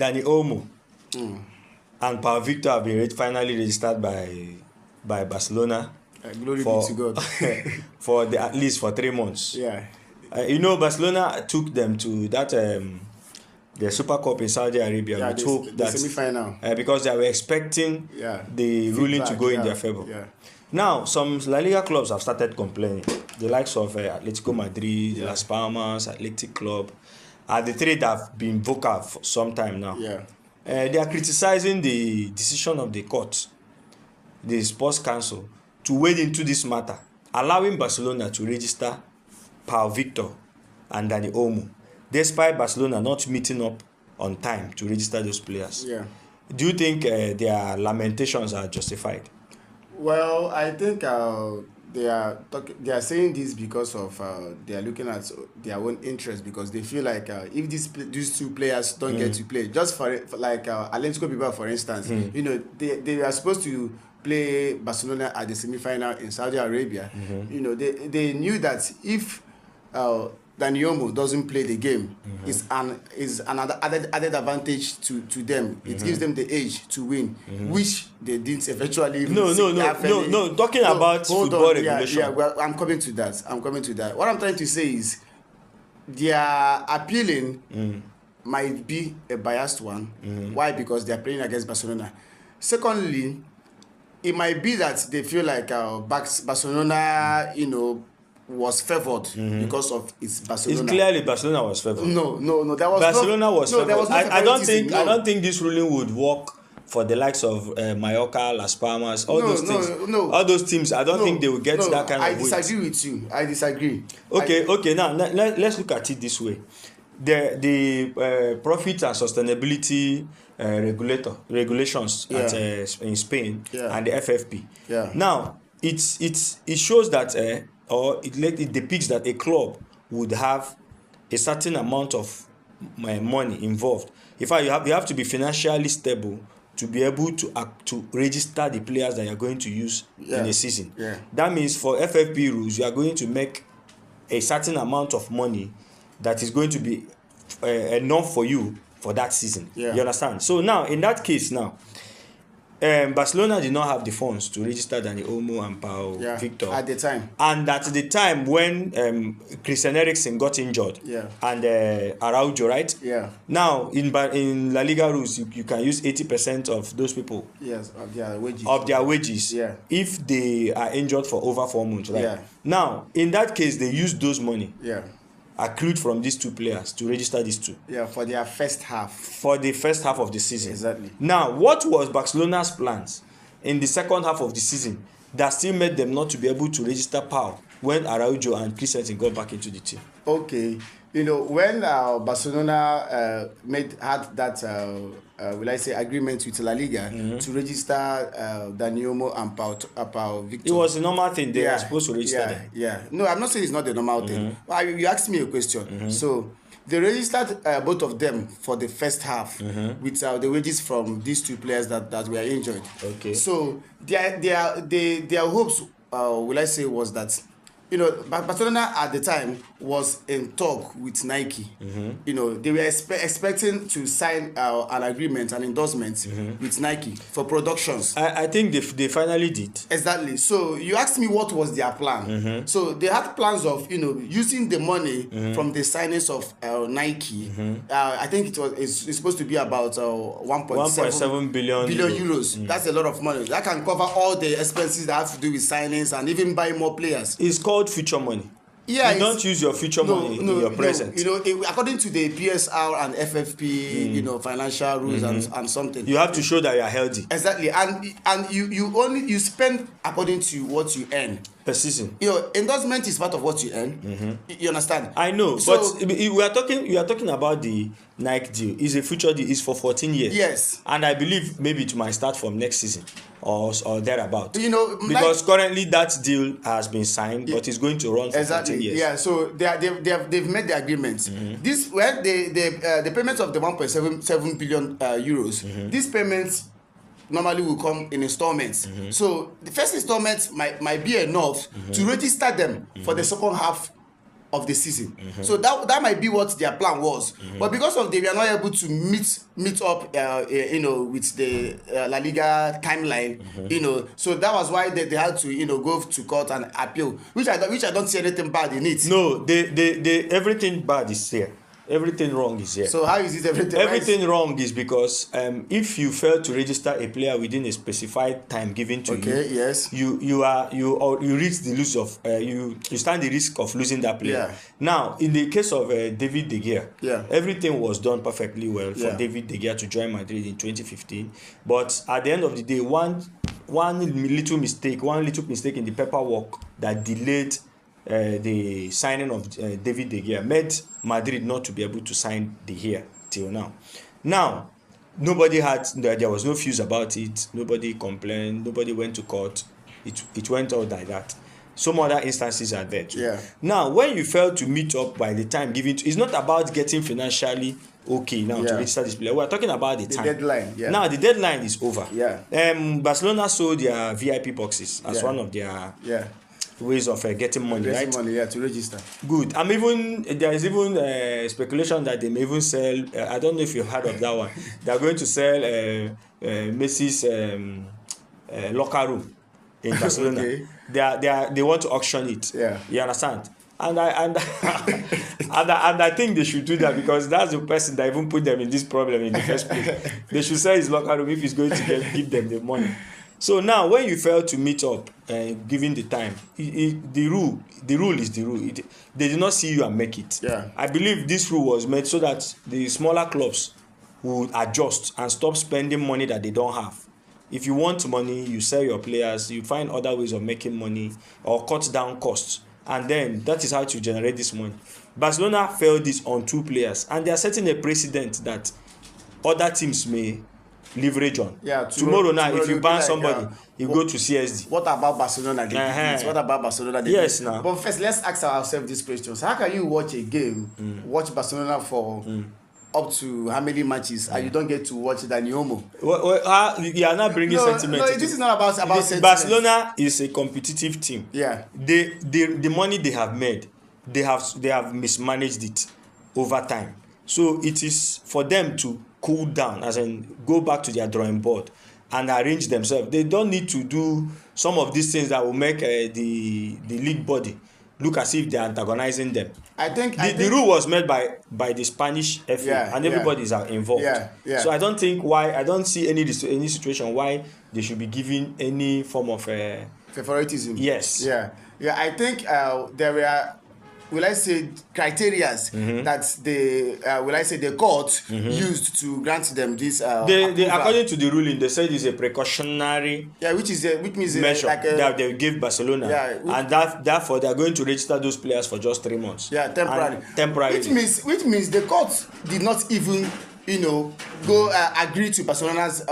Dani Olmo and Pau Víctor have been finally registered by Barcelona. Glory be to God. For at least for 3 months. Yeah. Barcelona took them to that the Super Cup in Saudi Arabia. Yeah, with hope the that semi-final. Because they were expecting the ruling to go in their favor. Yeah. Now, some La Liga clubs have started complaining. The likes of Atletico Madrid, Las Palmas, Athletic Club, are the three that have been vocal for some time now. Yeah. They are criticizing the decision of the court, the Sports Council, to wade into this matter, allowing Barcelona to register Pau Víctor and Dani Olmo, despite Barcelona not meeting up on time to register those players. Yeah. Do you think their lamentations are justified? Well, I think they are saying this because of they are looking at their own interest, because they feel like if these two players don't get to play, just for like Atletico Bilbao, for instance, they are supposed to play Barcelona at the semi-final in Saudi Arabia. They knew that if Dani Olmo doesn't is the game, is another added advantage to them. It gives them the edge to win, which they didn't eventually. No. Talking about football regulation. Yeah. Well, I'm coming to that. What I'm trying to say is, their appealing might be a biased one. Why? Because they are playing against Barcelona. Secondly, it might be that they feel like Barcelona, was favored because of its Barcelona. It's clearly Barcelona was favored. No. That was Barcelona was favored. There was no I don't favoritism, think this ruling would work for the likes of Mallorca, Las Palmas, all those things. All those teams. I don't think they will get that kind of weight. I disagree with you. I disagree. Okay. Now let's look at it this way. The profit and sustainability regulations in Spain and the FFP. Yeah. Now it shows that or it depicts that a club would have a certain amount of money involved. In fact, you have to be financially stable to be able to register the players that you are going to use in a season. Yeah. That means for FFP rules, you are going to make a certain amount of money that is going to be enough for you for that season. Yeah. You understand? So now, in that case now, Barcelona did not have the funds to register Dani Olmo and Pau Víctor at the time. And at the time when Christian Eriksen got injured and Araujo, right? Yeah. Now, in La Liga rules, you can use 80% of those people. Yes, of their wages. Yeah. If they are injured for over 4 months, right? Yeah. Now, in that case, they use those money. Yeah. Accrued from these two players to register these two. Yeah, for their first half. For the first half of the season. Exactly. Now, what was Barcelona's plans in the second half of the season that still made them not to be able to register Pau when Araujo and Christensen got back into the team? Okay. When Barcelona had that agreement with La Liga to register Dani Olmo and Pau Víctor. It was a normal thing. They are supposed to register them. Yeah. No, I'm not saying it's not the normal thing. You asked me a question. So they registered both of them for the first half with the wages from these two players that were injured. Okay. So their hopes, was that Barcelona at the time was in talk with Nike. They were expecting to sign an agreement, an endorsement with Nike for productions. I think they finally did. Exactly. So you asked me what was their plan. So they had plans of using the money from the signings of Nike. I think it's supposed to be about 1.7 billion euros. That's a lot of money. That can cover all the expenses that have to do with signings and even buy more players. It's called future money. Yeah, you don't use your future money in your present. According to the PSR and FFP, financial rules and something. You have to show that you are healthy. Exactly, and you spend according to what you earn per season. Endorsement is part of what you earn. You understand? I know, so, but you are talking about the Nike deal. It's a future deal. It's for 14 years. Yes, and I believe maybe it might start from next season or thereabout. Because currently that deal has been signed, but it's going to run for 14 years. Yeah, so they've made the agreements. This the payments of the 1.7 billion euros. These payments normally will come in installments. So the first installment might be enough to register them for the second half of the season. So that might be what their plan was. But because of they were not able to meet up, with the La Liga timeline, so that was why they had to, go to court and appeal, which I don't see anything bad in it. No, they everything bad is here. Everything wrong is here. So how is it everything? Everything wrong is because if you fail to register a player within a specified time given to you, yes, you reach the lose of you stand the risk of losing that player. Yeah. Now, in the case of David De Gea, Yeah. everything was done perfectly well for Yeah. David De Gea to join Madrid in 2015. But at the end of the day, one little mistake in the paperwork that delayed the signing of David De Gea made Madrid not to be able to sign De Gea till now. Now, there was no fuse about it. Nobody complained. Nobody went to court. It went out like that. Some other instances are there too. Yeah. Now, when you fail to meet up by the time given, it's not about getting financially okay now to register this player. We are talking about the time. Deadline. Yeah. Now the deadline is over. Yeah. Barcelona sold their VIP boxes as one of their ways of getting money, right? To register. Good. There is even speculation that they may even sell. I don't know if you've heard of that one. They are going to sell Messi's locker room in Barcelona. Okay. They want to auction it. Yeah. You understand? And I think they should do that because that's the person that even put them in this problem in the first place. They should sell his locker room if he's going to give them the money. So now, when you fail to meet up, given the time, the rule is the rule. They do not see you and make it. Yeah. I believe this rule was made so that the smaller clubs would adjust and stop spending money that they don't have. If you want money, you sell your players, you find other ways of making money or cut down costs. And then that is how to generate this money. Barcelona failed this on 2 players, and they are setting a precedent that other teams may leverage on. Yeah, tomorrow now, if you ban somebody, you go to CSD. What about Barcelona? What about Barcelona? Yes, now. But first, let's ask ourselves these questions. How can you watch a game, watch Barcelona for up to how many matches, and you don't get to watch Dani Olmo? You are not bringing sentiment. No, this is not about sentiment. Barcelona is a competitive team. Yeah. The money they have made, they have mismanaged it over time. So it is for them to cool down, as in go back to their drawing board and arrange themselves. They don't need to do some of these things that will make the league body look as if they are antagonizing them. I think the rule was made by the Spanish FA, and everybody is involved. So I don't see any situation why they should be given any form of favoritism. Yes. Yeah. I think there were, will I say, criterias that the court used to grant them this according to the ruling, they said it's a precautionary which means measure like that they give Barcelona, and therefore they are going to register those players for just 3 months. Temporarily. Which means the court did not even go agree to Barcelona's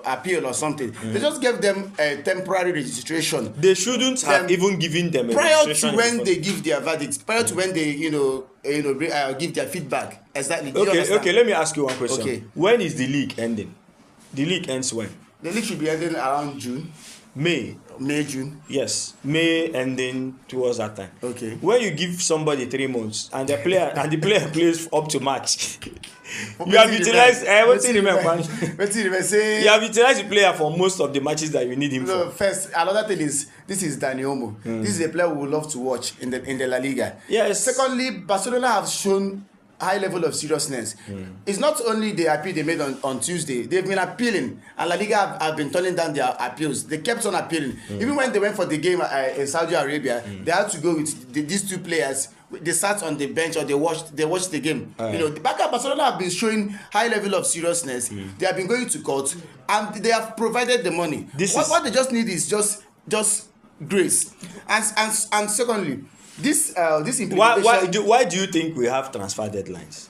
appeal or something. They just gave them a temporary registration. They shouldn't have even given them a prior registration to when they give their verdict, prior to when they give their feedback. Exactly. Okay, let me ask you one question. Okay. When is the league ending? The league ends when? The league should be ending around June. May, June. Yes, May ending towards that time. Okay. When you give somebody 3 months and the player plays up to March, you have utilized. You have utilized the player for most of the matches that you need him for. First, another thing is this is Dani Olmo. This is a player we would love to watch in the La Liga. Yes. Secondly, Barcelona have shown high level of seriousness. It's not only the appeal they made on Tuesday. They've been appealing, and La Liga have been turning down their appeals. They kept on appealing. Even when they went for the game in Saudi Arabia, they had to go with these 2 players. They sat on the bench or they watched the game. The backup Barcelona have been showing high level of seriousness. They have been going to court, and they have provided the money. What they just need is just grace. And secondly, this implementation. Why do you think we have transfer deadlines?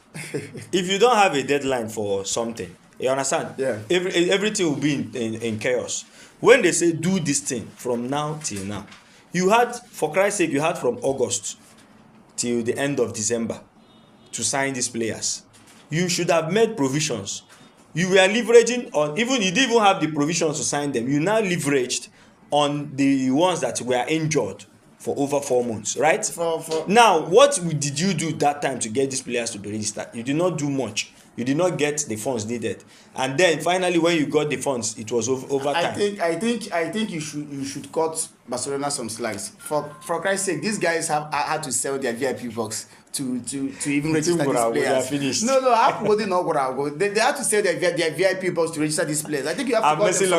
If you don't have a deadline for something, you understand? Yeah. Everything will be in chaos. When they say do this thing from now till now, for Christ's sake, you had from August till the end of December to sign these players. You should have made provisions. You were leveraging on, you didn't even have the provisions to sign them. You now leveraged on the ones that were injured for over 4 months, right? For Now, what did you do that time to get these players to be registered? You did not do much. You did not get the funds needed, and then finally, when you got the funds, it was over time. I think you should cut Barcelona some slacks. For Christ's sake, these guys had to sell their VIP box to even register these players. No, I'm holding on. They had to sell their VIP box to register these players. I think you have to cut them